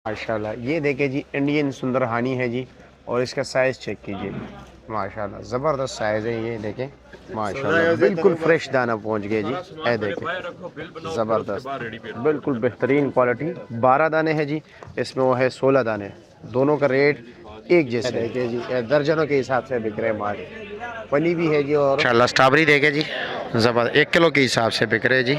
माशाल्लाह। ये देखे जी इंडियन सुंदर हानी है जी, और इसका साइज़ चेक कीजिए। माशाल्लाह ज़बरदस्त साइज़ है, ये देखें माशाल्लाह बिल्कुल फ्रेश दाना पहुंच गया जी। ये देखें ज़बरदस्त बिल्कुल बेहतरीन क्वालिटी। 12 दाने हैं जी, इसमें वो है 16 दाने, दोनों का रेट एक जैसे देखिए जी। दर्जनों के हिसाब से बिक रहे माल। पली भी है जी, और माशाल्लाह स्ट्रॉबेरी देखे जी ज़बरदस्त 1 किलो के हिसाब से बिक रहे जी।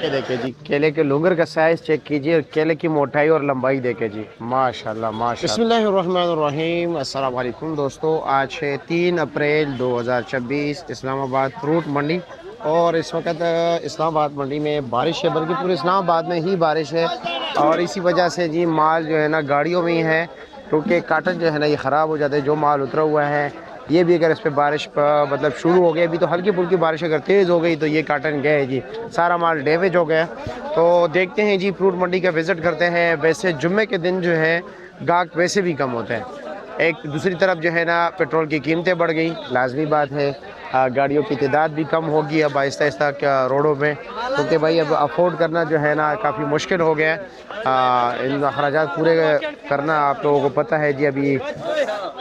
ये देखिए जी केले के लुंगर का साइज चेक कीजिए, और केले की मोटाई और लंबाई देखे जी। माशाल्लाह माशाल्लाह। बिस्मिल्लाहिर्रहमानिर्रहीम। अस्सलाम वालेकुम दोस्तों, आज है 3 अप्रैल 2026, इस्लामाबाद फ्रूट मंडी। और इस वक्त इस्लामाबाद मंडी में बारिश है, बल्कि पूरे इस्लामाबाद में ही बारिश है, और इसी वजह से जी माल जो है ना गाड़ियों में ही है, क्योंकि काटन जो है ना ये ख़राब हो जाता है। जो माल उतरा हुआ है ये भी अगर इस पर बारिश मतलब शुरू हो गई, अभी तो हल्की फुल्की बारिश अगर तेज़ हो गई तो ये काटन गए जी, सारा माल डैमेज हो गया। तो देखते हैं जी फ्रूट मंडी का विज़िट करते हैं। वैसे जुम्मे के दिन जो है गाहक वैसे भी कम होते हैं। एक दूसरी तरफ जो है ना पेट्रोल की कीमतें बढ़ गई, लाजमी बात है। गाड़ियों की तादाद भी कम होगी अब आहिस्ता आहिस्ता रोडों में, क्योंकि भाई अब अफोर्ड करना जो है ना काफ़ी मुश्किल हो गया है। इन अखराजात पूरे करना आप लोगों को पता है जी। अभी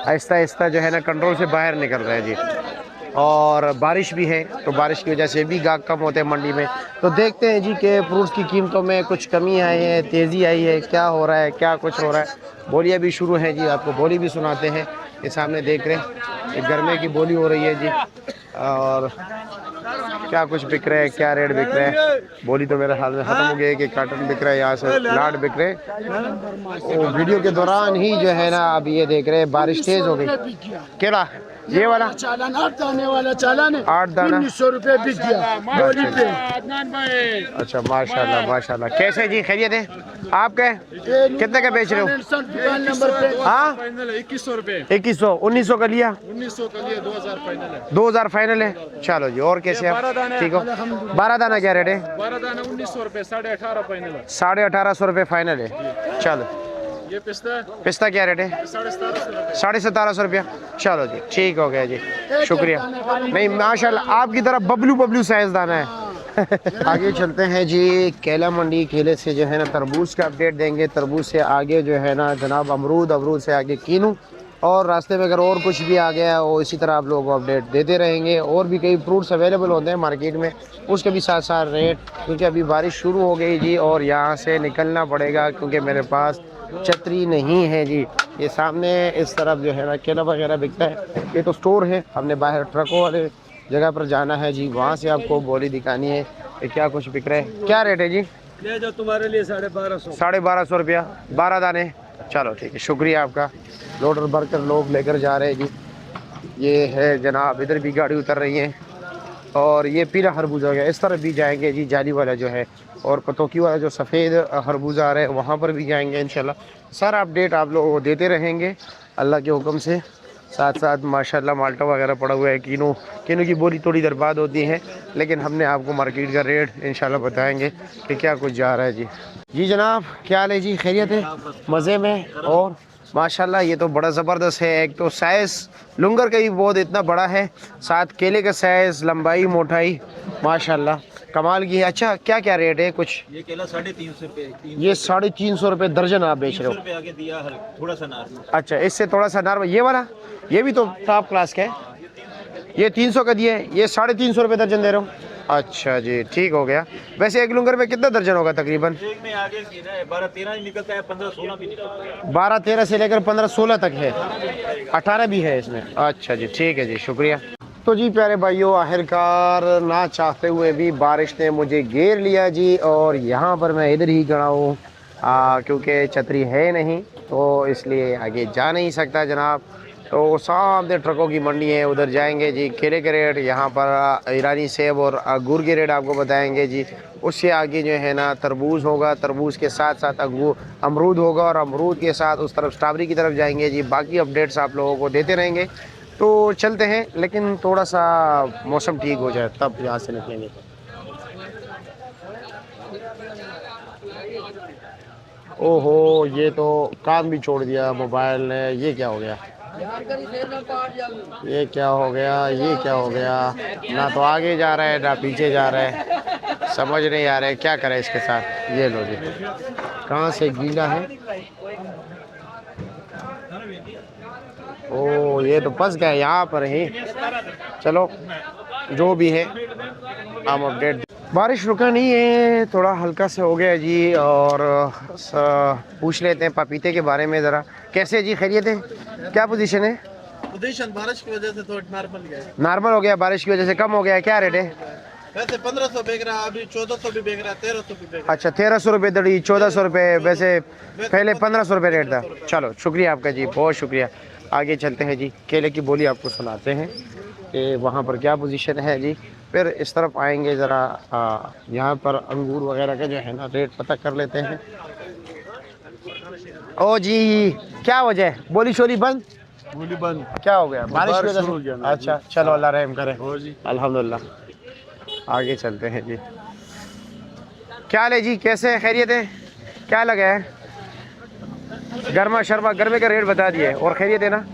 आहिस्ता आहिस्ता जो है ना कंट्रोल से बाहर निकल रहा है जी, और बारिश भी है, तो बारिश की वजह से भी गाहक कम होते हैं मंडी में। तो देखते हैं जी कि फ्रूट्स की कीमतों में कुछ कमी आई है, तेज़ी आई है, क्या हो रहा है, क्या कुछ हो रहा है। बोलियाँ भी शुरू हैं जी, आपको बोली भी सुनाते हैं। ये सामने देख रहे हैं ये गर्मे की बोली हो रही है जी, और क्या कुछ बिक रहा है, क्या रेट बिक रहा है। बोली तो मेरे हाल में ख़त्म हो गई है कि काटन बिक रहा है, यहाँ से लाट बिक रहे हैं। वो वीडियो के दौरान ही जो है ना अभी ये देख रहे हैं बारिश तेज़ हो गई। केला ये वाला चालान 8 दाने वाला चालान है, 8 दाना 1900 रुपए बिक गया बोली पे। अच्छा माशाल्लाह माशाल्लाह। कैसे जी खैरियत है आपके, कितने का बेच रहे हो? दुकान नंबर पे हाँ 2100 रुपए। 2100 1900 का लिया, 1900 का लिए 2000 फाइनल है। 2000 फाइनल है। चलो जी, और कैसे आप ठीक हो? 12 दाना क्या रेट है? 12 दाना 1900 रुपए, 18.5 फाइनल है। 1850 रुपये फाइनल है। चलो ये पिस्ता पिस्ता क्या रेट है? 1750 रुपया। चलो जी ठीक हो गया जी, शुक्रिया। नहीं माशाल्लाह आपकी तरफ बबलू बबलू साइज दाना है। आगे चलते हैं जी केला मंडी। केले से जो है ना तरबूज का अपडेट देंगे, तरबूज से आगे जो है ना जनाब अमरूद, अमरूद से आगे कीनू, और रास्ते में अगर और कुछ भी आ गया है वो इसी तरह आप लोगों को अपडेट देते रहेंगे। और भी कई फ्रूट्स अवेलेबल होते हैं मार्केट में, उसके भी साथ साथ रेट, क्योंकि अभी बारिश शुरू हो गई जी और यहाँ से निकलना पड़ेगा, क्योंकि मेरे पास छतरी नहीं है जी। ये सामने इस तरफ जो है ना केला वगैरह बिकता है, ये तो स्टोर है, हमने बाहर ट्रकों वाले जगह पर जाना है जी, वहाँ से आपको बोली दिखानी है कि क्या कुछ बिक रहा है। क्या रेट है जी? ले जाओ तुम्हारे लिए 1250। 1250 रुपया 12 दाने। चलो ठीक है, शुक्रिया आपका। लोडर भरकर लोग लेकर जा रहे हैं जी। ये है जनाब, इधर भी गाड़ी उतर रही है, और ये पीला खरबूजा हो गया, इस तरफ भी जाएंगे जी, जाली वाला जो है, और पतोकी वाला जो सफ़ेद खरबूजा आ रहा है वहाँ पर भी जाएंगे इंशाल्लाह। सारा अपडेट आप लोगों को देते रहेंगे अल्लाह के हुक्म से। साथ साथ माशाल्लाह माल्टा वगैरह पड़ा हुआ है, कीनू की बोली थोड़ी इधर बाद होती है, लेकिन हमने आपको मार्केट का रेट इंशाल्लाह बताएंगे कि क्या कुछ जा रहा है जी। जी जनाब क्या हाल है जी, खैरियत है? मज़े में। और माशाल्लाह ये तो बड़ा ज़बरदस्त है। एक तो साइज़ लुंगर का ही बहुत इतना बड़ा है, साथ केले का साइज़, लंबाई, मोटाई माशाल्लाह कमाल की है। अच्छा क्या क्या रेट है कुछ? ये केला 350 रुपये। ये 350 रुपये दर्जन आप बेच रहे हो? रुपये आगे दिया है, थोड़ा सा नार। अच्छा इससे थोड़ा सा नार्मल, ये वाला ये भी तो टॉप क्लास का है, ये 300 का दिया है, ये 350 रुपये दर्जन दे रहे हो? अच्छा जी ठीक हो गया। वैसे एक लुंगर में कितना दर्जन होगा तकरीबन? एक में आगे 12-13 निकलता है, 15-16 भी निकलता है। 12-13 से लेकर 15-16 तक है, 18 भी है इसमें। अच्छा जी ठीक है जी, शुक्रिया। तो जी प्यारे भाइयों, आखिरकार ना चाहते हुए भी बारिश ने मुझे घेर लिया जी, और यहाँ पर मैं इधर ही खड़ा हूँ क्योंकि छतरी है नहीं, तो इसलिए आगे जा नहीं सकता जनाब। तो सामने ट्रकों की मंडी है, उधर जाएंगे जी। केले के रेट यहाँ पर ईरानी सेब और अंगूर के रेट आपको बताएंगे जी। उससे आगे जो है ना तरबूज होगा, तरबूज के साथ साथ अमरूद होगा, और अमरूद के साथ उस तरफ स्ट्रॉबेरी की तरफ जाएंगे जी। बाकी अपडेट्स आप लोगों को देते रहेंगे। तो चलते हैं, लेकिन थोड़ा सा मौसम ठीक हो जाए तब यहाँ से निकलेंगे। ओहो ये तो काम भी छोड़ दिया मोबाइल ने, ये क्या हो गया? ये क्या हो गया? ये क्या हो गया? ना तो आगे जा रहा है ना पीछे जा रहा है, समझ नहीं आ रहा है क्या करें इसके साथ। ये लो जी, कहाँ से गीला है ओ ये तो फंस गए यहाँ पर ही। चलो जो भी है हम अपडेट। बारिश रुका नहीं है, थोड़ा हल्का से हो गया जी। और पूछ लेते हैं पपीते के बारे में ज़रा। कैसे जी, खैरियत है? क्या पोजीशन है? पोजीशन बारिश की वजह से थोड़ा नॉर्मल गया है। नॉर्मल हो गया, बारिश की वजह से कम हो गया है। क्या रेट है? वैसे 1500 बिक रहा है, अभी 1400 भी बिक रहा है, 1300 भी बिक रहा अच्छा 1300 रुपये दड़ी, 1400 रुपये। वैसे पहले 1500 रुपये रेट था। चलो शुक्रिया आपका जी, बहुत शुक्रिया। आगे चलते हैं जी, केले की बोली आपको सुनाते हैं कि वहाँ पर क्या पोजीशन है जी। फिर इस तरफ आएंगे ज़रा, यहाँ पर अंगूर वगैरह का जो है ना रेट पता कर लेते हैं। ओ जी क्या वजह है, बोली शोली बंद? बोली बंद। क्या हो गया? बारिश की वजह शुरू हो गया से? ना। अच्छा चलो अल्लाह रहम करे। और जी अल्हम्दुलिल्लाह। आगे चलते हैं जी। क्या ले जी, कैसे है, खैरियत है? क्या लगा है? गर्मा शर्मा गर्मे का रेट बता दिए और खैरियत है ना?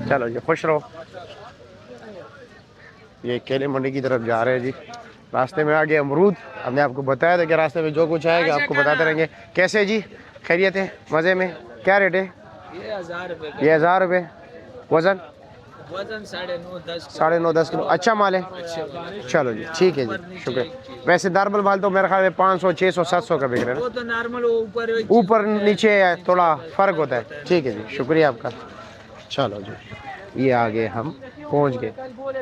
चलो जी खुश रहो। ये केले मंडी की तरफ जा रहे हैं जी। रास्ते में आगे अमरूद, हमने आपको बताया था कि रास्ते में जो कुछ आएगा आपको बताते रहेंगे। कैसे है जी, खैरियत है? मज़े में? क्या रेट है? ये 1000 रुपए। ये 1000 रुपये। वज़न? वजन 9.5-10 9.5-10 किलो। अच्छा माल है। चलो जी ठीक है जी, शुक्रिया। वैसे नॉर्मल माल तो मेरे ख्याल में 500, 600, 700 का बिक रहा है वो ना? तो नॉर्मल ऊपर ऊपर नीचे थोड़ा फ़र्क होता है। ठीक है जी, शुक्रिया आपका। चलो जी ये आगे हम पहुंच गए।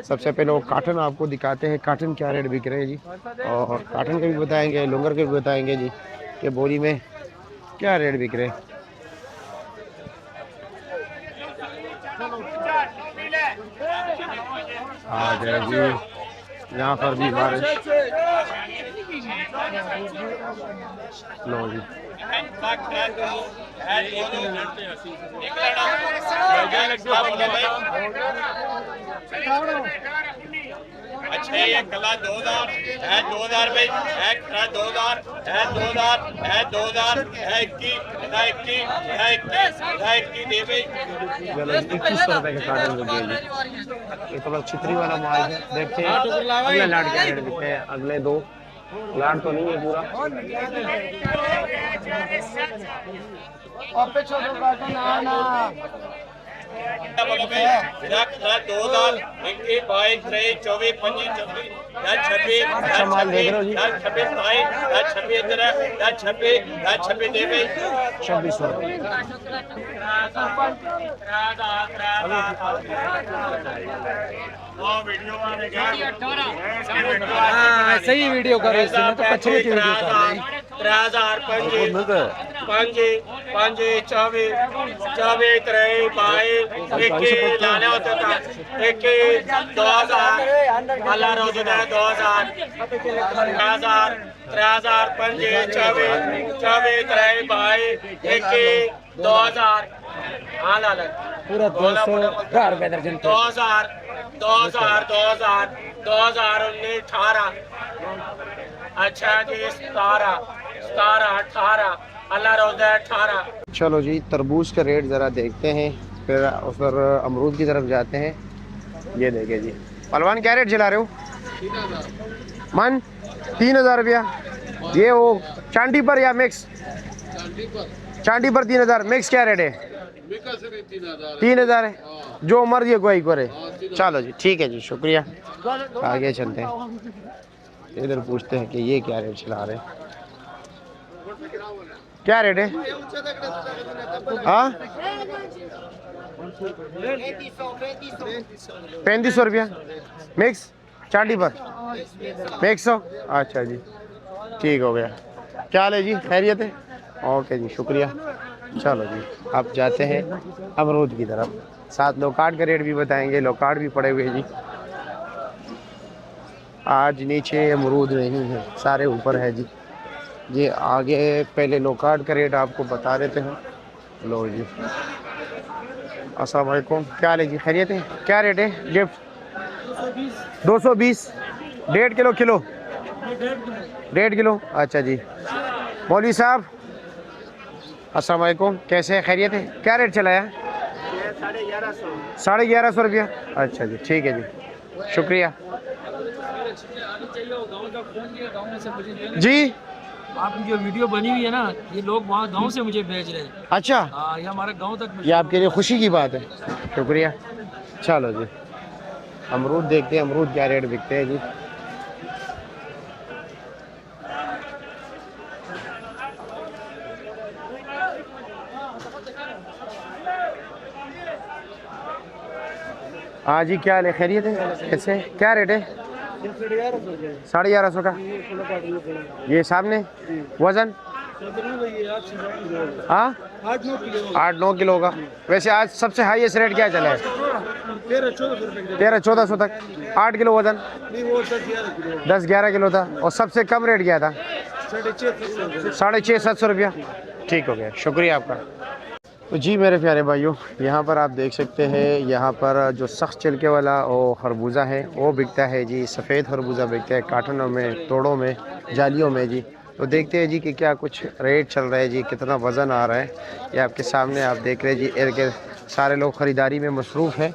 सबसे पहले वो काटन आपको दिखाते हैं, काटन क्या रेट बिक रहे हैं जी। और काटन के भी बताएंगे, लुंगर के भी बताएंगे जी कि बोरी में क्या रेट बिक रहे हैं। आ गया जी, यहाँ पर भी बारिश। लो जी अच्छा ये कला 2000 है, 2000 रुपए है, 2000 है, 2000 है, 2000 है, 21 है, 21 है, 21 है, 21 दे भाई। 2100 रुपये का काटन लग गया जी। ये थोड़ा छितरी वाला माल है। देखते हैं अगले लाट के रेट दिखते हैं। अगले दो लाट तो नहीं है पूरा। बोलो भाई, 2000 21 22 23 24 25 26 26 अच्छा माल देख रहे हो जी। 26 27 26 इधर 26 26 दे भाई। 2600 रुपये। हाँ सही वीडियो कर रहे हैं तो कचरे की वीडियो कर रहे हैं। 3000 5 5 24 24 23 22 21 लाने होते था 21 2000 अल्लाह रोज़ दे 2000 3000 3000 5 24 24 23 22 21 2000 हाँ लाला पूरा 200 रुपए दर्जन। 2000 2000 2000 2019 18 अच्छा जी 17 17 18 अल्लाह रोज़ 18। चलो जी तरबूज का रेट ज़रा देखते हैं, फिर उस पर अमरूद की तरफ जाते हैं। ये देखे जी पहलवान क्या रेट चला रहे हो? मन 3000 रुपया। ये वो चांदी पर या मिक्स? चांदी पर 3000। मिक्स क्या रेट है? 3000 है। जो मर्जी कोई करे। चलो जी ठीक है जी, शुक्रिया। आगे चलते हैं, इधर पूछते हैं कि ये क्या रेट चला रहे हैं। क्या रेट है? हाँ 3500 रुपया। मिक्स चांदी पर मिक्स हो। अच्छा जी ठीक हो गया। क्या हाल है जी, खैरियत है? ओके जी शुक्रिया। चलो जी अब जाते हैं अमरूद की तरफ, साथ लोकार्ड का रेट भी बताएंगे। लोकार्ड भी पड़े हुए जी। आज नीचे अमरूद नहीं है, सारे ऊपर है जी। ये आगे पहले लोकार्ड का रेट आपको बता देते हैं। लो जी अस्सलाम वालेकुम, क्या हाल है जी, खैरियत है? क्या रेट है गिफ्ट? 220 1.5 kilo kilo 1.5 kilo. अच्छा जी मौलवी साहब अस्सलाम वालेकुम, कैसे है, खैरियत है? क्या रेट चला है? 1150 रुपया। अच्छा जी ठीक है जी शुक्रिया जी। आपकी जो वीडियो बनी हुई है ना, ये लोग वहाँ गांव से मुझे भेज रहे हैं। अच्छा, हाँ, ये हमारे गांव तक ये आपके लिए खुशी की बात है, शुक्रिया। चलो जी, अमरूद देखते हैं, अमरूद क्या रेट बिकते हैं जी। हाँ जी, क्या ले खैरियत है, कैसे क्या रेट है? 1150 का। ये सामने वजन हाँ 8-9 किलो का। वैसे आज सबसे हाईएस्ट रेट क्या चला है? 1300-1400 तक। 8 किलो वजन, 10-11 किलो था। और सबसे कम रेट क्या था? 650-700 रुपया। ठीक हो गया, शुक्रिया आपका। तो जी मेरे प्यारे भाइयों, यहाँ पर आप देख सकते हैं, यहाँ पर जो सख्त छिलके वाला वो खरबूजा है वो बिकता है जी। सफ़ेद खरबूजा बिकता है कार्टनों में, तोड़ों में, जालियों में जी। तो देखते हैं जी कि क्या कुछ रेट चल रहा है जी, कितना वज़न आ रहा है। ये आपके सामने आप देख रहे हैं जी, इर्द गिर्द सारे लोग ख़रीदारी में मसरूफ़ हैं।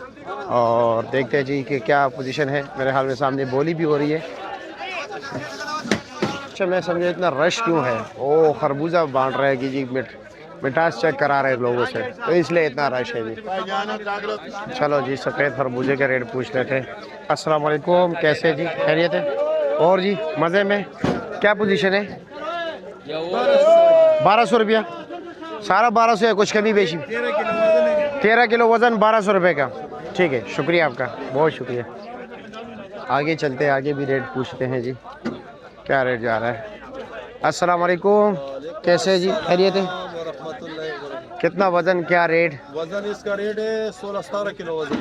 और देखते हैं जी कि क्या पोजीशन है। मेरे हाल में सामने बोली भी हो रही है। अच्छा, मैं समझा इतना रश क्यों है? ओ खरबूजा बांट रहे हैं कि जी मिठास चेक करा रहे लोगों से, तो इसलिए इतना रश है जी। चलो जी, सफ़ेद खरबूजे के रेट पूछ लेते हैं। अस्सलाम वालेकुम, कैसे जी, खैरियत है? और जी मज़े में? क्या पोजीशन है? 1200 रुपया, सारा 1200 है, कुछ कमी बेशी? 13 किलो वज़न 1200 रुपये का। ठीक है, शुक्रिया आपका, बहुत शुक्रिया। आगे चलते हैं, आगे भी रेट पूछते हैं जी, क्या रेट जा रहा है। अस्सलाम वालेकुम, कैसे है जी, खैरियत है? कितना वजन, क्या रेट? वजन इसका रेट है 16-17 किलो वजन।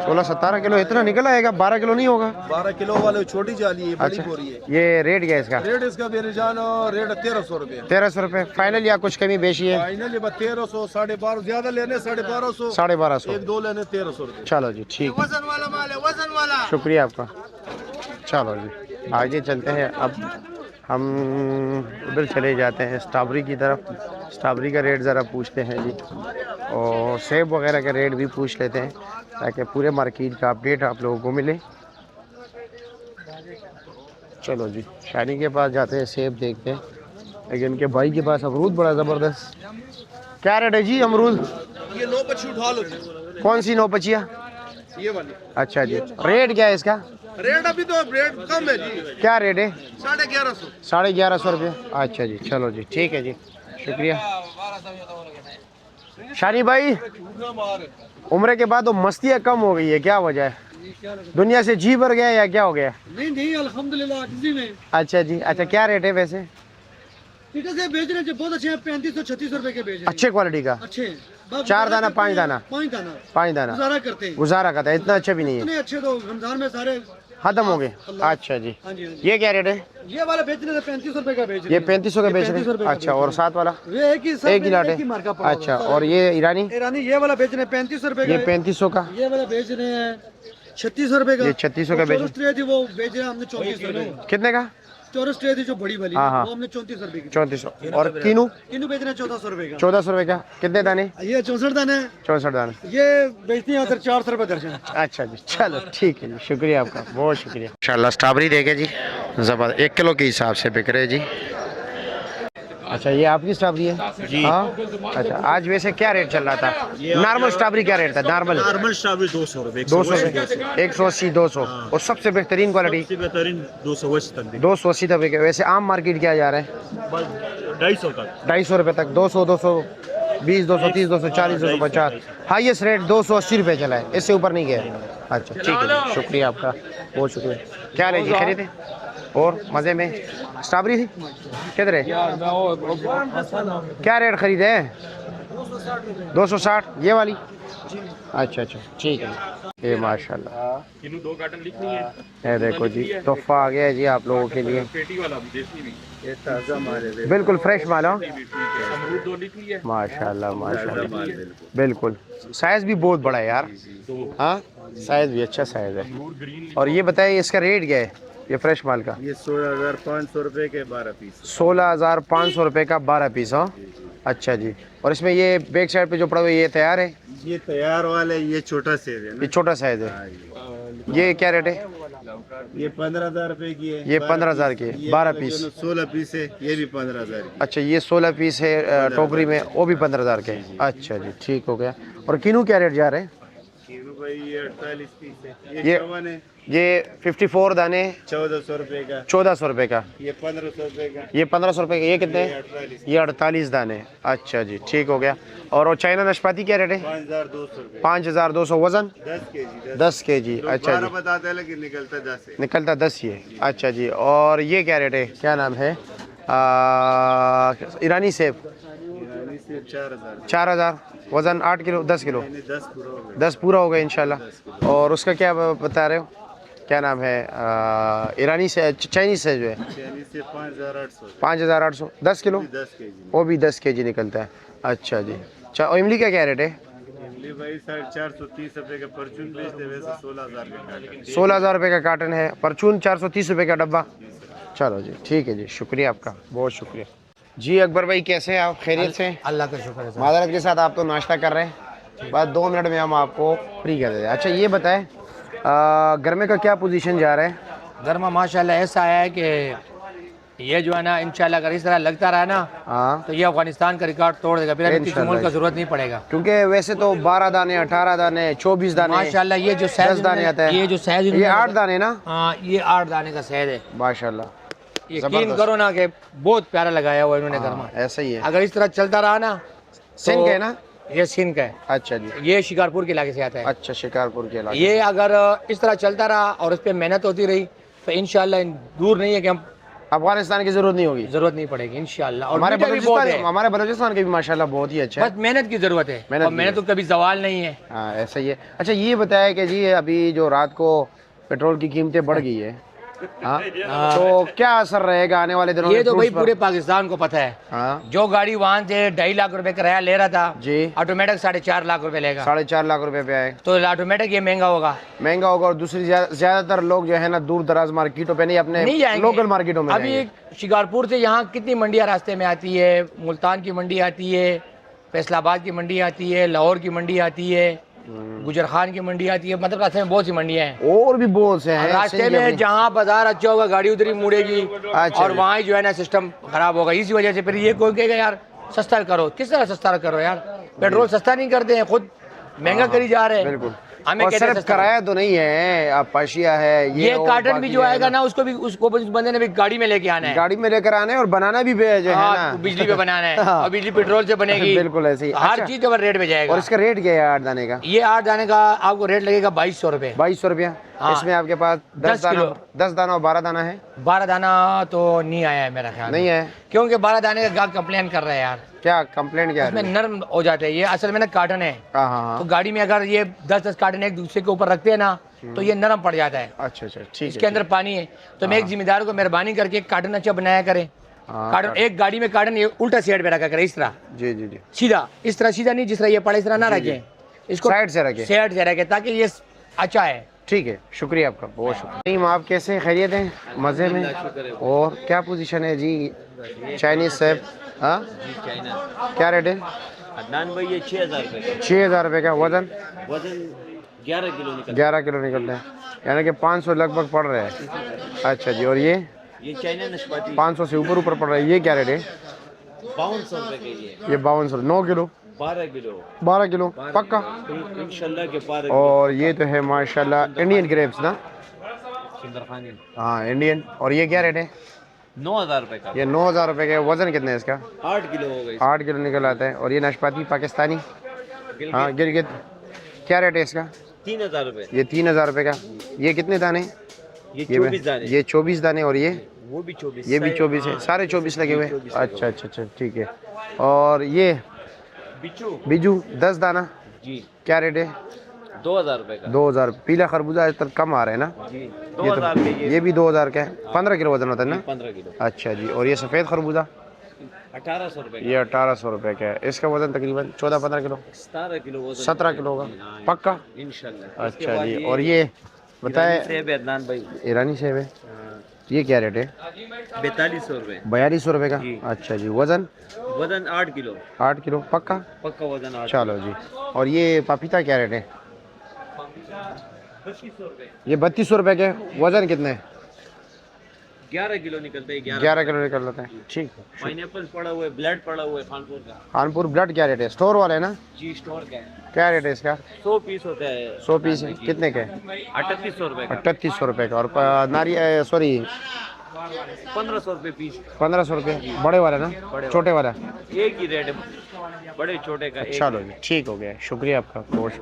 16-17 किलो? इतना निकल आएगा? 12 किलो नहीं होगा? 12 किलो वाले छोटी जाली है, बड़ी बोरी है। ये रेट क्या है इसका? रेट इसका मेरे जान रेट 1300 रुपये। 1300 रुपये फाइनल या कुछ कमी बेशी है? फाइनल 1300, 1250, ज्यादा लेने 1250, 1250, 1-2 लेने 1300 रुपये। चलो जी, ठीक, वजन वाला माल है, वजन वाला। शुक्रिया आपका। चलो जी, आगे चलते हैं। अब हम उधर चले जाते हैं स्ट्रॉबेरी की तरफ। स्ट्रॉबेरी का रेट ज़रा पूछते हैं जी, और सेब वगैरह का रेट भी पूछ लेते हैं, ताकि पूरे मार्केट का अपडेट आप लोगों को मिले। चलो जी, शानी के पास जाते हैं, सेब देखते हैं। लेकिन उनके भाई के पास अमरूद बड़ा ज़बरदस्त। क्या रेट है जी अमरूद? ये 9 पची उठा लो। कौन सी 9 पचिया? ये वाली। अच्छा जी, रेट क्या है इसका? रेट अभी तो रेट कम है जी। क्या रेट है? 1150। 1150 रुपये। अच्छा जी, चलो जी, ठीक है जी, शुक्रिया। शानी भाई, उम्र के बाद तो मस्तियाँ कम हो गई है, क्या वजह है? दुनिया से जी भर गया या क्या हो गया? नहीं अल्हम्दुलिल्लाह किसी में। अच्छा जी, अच्छा क्या रेट है वैसे? से बेच रहे हैं बहुत अच्छे हैं, 3500-3600 रुपए के बेच रहे हैं। अच्छे क्वालिटी का? अच्छे 4 दाना 5 दाना? 5 दाना 5 दाना गुजारा करते हैं। गुजारा करता है, इतना अच्छा भी नहीं है। इतने अच्छे तो रमजान में सारे खत्म हो गए। अच्छा जी, हाँ जी। ये क्या रेट है? ये वाला बेच रहे थे 3500 रुपए का बेच रहे ये हैं। 3500 का बेच 3500 रहे रुपए हैं? का अच्छा, बेच और रहे साथ वाला? हैं। एक ही सब एक ही लाट है। मार्का पड़ा अच्छा, और ये ईरानी? ईरानी ये वाला बेच रहे हैं 3500 रुपए का। ये 3500 का। ये वाला बेच रहे हैं 3600 रुपए का। ये 3600 का बेच रहे हैं। चौरस ट्रे थी वो बेच रहे हैं हमने 3400 रुपए। कितने का? चौरस ट्रे थी जो बड़ी वाली, हाँ, हाँ। वो हमने 3400 रुपए की। 3400। और किनू? किन्नू बेच रहे हैं 1400 रुपए का। 1400 रुपये का। कितने दाने? ये 64 दाने हैं। 64 दाने। ये बेचती हैं उधर 400 रुपए दर्जन। अच्छा जी, चलो ठीक है जी, शुक्रिया आपका, बहुत शुक्रिया। इंशाल्लाह स्ट्रॉबेरी देखे जी, ज़बरदस्त 1 किलो के हिसाब से बिक रहे जी। अच्छा, ये आपकी स्ट्रॉबेरी है जी? हाँ। अच्छा, आज वैसे क्या रेट चल रहा था? नॉर्मल स्ट्रॉबेरी क्या रेट था? नॉर्मल स्ट्रॉबेरी 200 रुपये। 200 रुपये, 180, 200। और सबसे बेहतरीन क्वालिटी? बेहतरीन 280 तक भी। 280 तक बिके। वैसे आम मार्केट क्या जा रहा है? 250 तक। 250 रुपये तक। 200, 220, 230, 240, 250। हाईएस्ट रेट 280 रुपये चला है, इससे ऊपर नहीं गया। अच्छा ठीक है जी, शुक्रिया आपका, बहुत शुक्रिया। क्या ले जी, खरीदे? और मज़े में? स्ट्रॉबेरी थी किधर है? क्या रेट खरीदे? 260। ये वाली? अच्छा अच्छा, ठीक है। ये माशाल्लाह, किन्नू 2 कार्टन लिखनी है। ये देखो जी, तोहफा आ गया है जी आप लोगों के लिए। पेटी वाला भी देसी भी। ये ताज़ा माल है। बिल्कुल फ्रेश माल हो। अमरूद 2 लिख लिया। माशाल्लाह माशाल्लाह, बिल्कुल। साइज़ भी बहुत बड़ा है यार। हाँ, साइज़ भी अच्छा साइज़ है। और ये बताइए इसका रेट क्या है, ये फ्रेश माल का? ये 16,500 रुपये के 12 पीस। 16,500 रुपये का 12 पीस हो। अच्छा जी, और इसमें ये बैक साइड पे जो पड़ा हुआ है ये तैयार है? ये तैयार वाले, ये छोटा सेब है ना। ये छोटा साइज़ है। ये क्या रेट है? ये 15,000 रुपए की है। ये 15,000 की है, 12 पीस। 16 पीस है, ये भी 15,000 की। अच्छा, ये 16 पीस है टोकरी में, वो भी 15,000 के। अच्छा जी, ठीक हो गया। और किनू क्या रेट जा रहे हैं? भाई ये 48 पीस है। ये ये 54 है, ये 54 दाने 1400 रुपए का। 1400 रुपए का। ये 1500 रुपए का। ये 1500 रुपए का। ये कितने? ये 48। ये 48 दाने। अच्छा जी, ठीक हो गया। और वो चाइना नाशपाती क्या रेट है? 5200 रुपए। 5200। वजन 10 केजी। 10 केजी। अच्छा 12 जी, बताते हैं लेकिन निकलता 10 है। निकलता 10 ही है। अच्छा जी, और ये क्या रेट है? क्या नाम है? ईरानी सेब ईरानी से 4000। 4000। वजन 8 किलो 10 किलो। 10 पूरा हो गया। 10 पूरा हो गया इंशाल्लाह। और उसका क्या बता रहे हो? क्या नाम है? ईरानी से चाइनीज से जो है चाइनीज से 5800। 5800। 10 किलो। 10 केजी। वो भी 10 केजी निकलता है। अच्छा जी। और इमली का क्या रेट है? इमली भाई 430 रुपए का परचून बेचते, वैसे 16,000 रुपए का। 16,000 रुपये का कार्टन है। परचून 430 रुपये का डब्बा। चलो जी, ठीक है जी, शुक्रिया आपका, बहुत शुक्रिया जी। अकबर भाई कैसे हैं आप? खैरियत से? अल्लाह का शुक्र है। मादरत के साथ आप तो नाश्ता कर रहे हैं, बस 2 मिनट में हम आपको फ्री कर देते हैं। अच्छा ये बताएं, गर्मे का क्या पोजीशन जा रहा है? गर्मा माशाल्लाह ऐसा है कि ये जो है ना, इंशाल्लाह अगर इस तरह लगता रहा ना, हाँ, तो ये अफगानिस्तान का रिकॉर्ड तोड़ देगा। फिर इतनी कमोल का जरूरत नहीं पड़ेगा, क्योंकि वैसे तो 12 दाने, 18 दाने, 24 दाने, माशाल्लाह। ये जो 10 दाने आता है, ये जो सहज, ये 8 दाने ना? हाँ, ये 8 दाने का सहज है माशाल्लाह। यकीन करो ना कि बहुत प्यारा लगाया हुआ इन्होंने गर्मा। ऐसा ही है। अगर इस तरह चलता रहा ना, सिंध का है ना? ये सिंध का है। अच्छा जी। ये शिकारपुर के इलाके से आता है। अच्छा, शिकारपुर के इलाके। ये अगर इस तरह चलता रहा और उस पर मेहनत होती रही तो इंशाल्लाह दूर नहीं है कि हम अफगानिस्तान की जरूरत नहीं होगी, जरूरत नहीं पड़ेगी इंशाल्लाह। और हमारे मीठा भी बहुत है। बलूचिस्तान के भी माशाल्लाह बहुत ही अच्छा है। बस मेहनत की जरूरत है, मेहनत और की मेहनत तो कभी जवाल नहीं है। हाँ, ऐसा ही है। अच्छा ये बताया कि जी अभी जो रात को पेट्रोल की कीमतें बढ़ गई है, हाँ, तो क्या असर रहेगा आने वाले दिनों में? ये तो भाई फ्रूट्स पर? पूरे पाकिस्तान को पता है। हाँ जो गाड़ी वहाँ से 2.5 लाख रुपए किराया ले रहा था जी, ऑटोमेटिक 4.5 लाख रुपए लेगा। 4.5 लाख रुपए पे आए, तो ऑटोमेटिक ये महंगा होगा। महंगा होगा। और दूसरी ज्यादातर लोग जो है ना दूर दराज मार्केटों पे नहीं, अपने नहीं जाएंगे लोकल मार्केटों में अभी जाएंगे। शिकारपुर से यहाँ कितनी मंडियाँ रास्ते में आती है। मुल्तान की मंडी आती है, फैसलाबाद की मंडी आती है, लाहौर की मंडी आती है, गुजर खान की मंडी आती है। मतलब रास्ते में बहुत सी मंडियाँ हैं, और भी बहुत से हैं रास्ते में जहाँ बाजार अच्छा होगा गाड़ी उधर ही मुड़ेगी। अच्छा और वहाँ जो है ना सिस्टम खराब होगा। इसी वजह से फिर ये कोई कहेगा यार सस्ता करो। किस तरह सस्ता करो यार? पेट्रोल सस्ता नहीं करते हैं, खुद महंगा करी जा रहे हैं। बिल्कुल। हमें और कहते हैं सिर्फ सस्ता किराया तो नहीं है, आप पाशिया है, ये और कार्टन भी बाकी जो है आएगा ना, उसको भी उसको उस बंदे ने भी गाड़ी में लेके आना है, गाड़ी में लेकर आना है और बनाना भी जो है हाँ, ना बिजली पे बनाना है। हाँ। और बिजली पेट्रोल से बनेगी। बिल्कुल ऐसे ही। हर अच्छा, चीज का रेट पे जाएगा। और इसका रेट क्या है 8 दाने का? ये 8 दाने का आपको रेट लगेगा 2200 रुपए। 2200 रुपया। हाँ। इसमें आपके पास 10 दाना, किलो। 10 दाना और 12 दाना है? 12 दाना तो नहीं आया है मेरा ख्याल नहीं में। है, क्योंकि 12 दाने का गाहक कंप्लेन कर रहा है यार। क्या कंप्लेंट क्या इसमें है? नरम हो जाते हैं। ये असल में ना कार्टन है, हाँ हाँ तो हाँ। गाड़ी में अगर ये 10-10 कार्टन एक दूसरे के ऊपर रखते हैं ना, तो ये नरम पड़ जाता है। अच्छा अच्छा, ठीक इसके है। अंदर पानी है, तो मैं एक जिम्मेदार को मेहरबानी करके कार्टन अच्छा बनाया करें। हाँ, कार्टन एक गाड़ी में कार्टन ये उल्टा साइड पे रखा करे, इस तरह जी जी जी, सीधा, इस तरह सीधा नहीं, जिस तरह ये पड़े इस तरह ना रखें, इसको साइड से रखें। साइड से रखें ताकि ये अच्छा है। ठीक है, शुक्रिया आपका, बहुत शुक्रिया। नहीं आप कैसे हैं? खैरियत हैं? मज़े में? और क्या पोजीशन है जी? चाइनीज सेब, हाँ क्या रेट है? अदनान भाई ये 6,000 रुपये का। 6,000 रुपये का। वजन? वजन 11 किलो निकल। 11 किलो निकलता है, यानी कि 500 लगभग पड़ रहा है। अच्छा जी, और ये चाइना नाशपाती 500 से ऊपर ऊपर पड़ रहा है। ये क्या रेट है? 5200 रुपये के। ये 5200। 9 किलो? 12 किलो 12 किलो पक्का? इंशाल्लाह के पार। और ये तो है माशाल्लाह इंडियन ग्रेप्स ना? सिंदरखानी हाँ इंडियन। और ये क्या रेट है? 9,000 रुपये का। ये 9,000 रुपये का। वजन कितना है इसका? 8 किलो हो गई। 8 किलो निकल आता है। और ये नाशपाती पाकिस्तानी, हाँ गिलगित, क्या रेट है इसका? 3,000 रुपये। ये 3,000 रुपये का। ये कितने दाने? ये 24 दाने। ये 24 दाने। और ये वो भी 24। ये भी 24 है, सारे 24 लगे हुए हैं। अच्छा अच्छा अच्छा, ठीक है। और ये बिजू 10 दाना जी, क्या रेट है? 2,000 रुपये का। 2,000। पीला खरबूजा आज तक कम आ रहा है ना? जी, ये 2,000 तो के। ये भी 2,000 का है। 15 किलो वजन होता है ना? 15 किलो। अच्छा जी। और ये सफ़ेद खरबूजा? 1,800 रुपये। ये 1,800 रुपये का है। इसका वजन तकरीबन 14-15 किलो, 17 किलो वजन। 17 किलो होगा पक्का? इंशाल्लाह। अच्छा जी। और ये बताए सेब है अदनान भाई, ईरानी सेब है, ये क्या रेट है? 4200 रुपये। 4200 रुपये का। जी। अच्छा जी। वजन? वजन 8 किलो 8 किलो पक्का? पक्का वजन 8। चलो जी। और ये पपीता क्या रेट है? 3200 रुपए। ये 3200 रुपए के। वजन कितने? 11 किलो निकलते हैं। 11 किलो निकल लेते हैं। ठीक है। पाइनएप्पल पड़ा हुआ है, ब्लड पड़ा हुआ है कानपुर का। कानपुर ब्लड क्या रेट है? स्टोर वाले है ना? जी स्टोर का है। क्या रेट है इसका? 100 पीस होता है। 100 पीस है। कितने के? 3800 रुपए का। 3800 रुपए का। और सॉरी 1500 रुपए पीस। 1500 रुपए बड़े वाला ना? छोटे वाला? एक ही रेट है, बड़े छोटे का एक। चलो जी, ठीक हो गया, शुक्रिया आपका बहुत।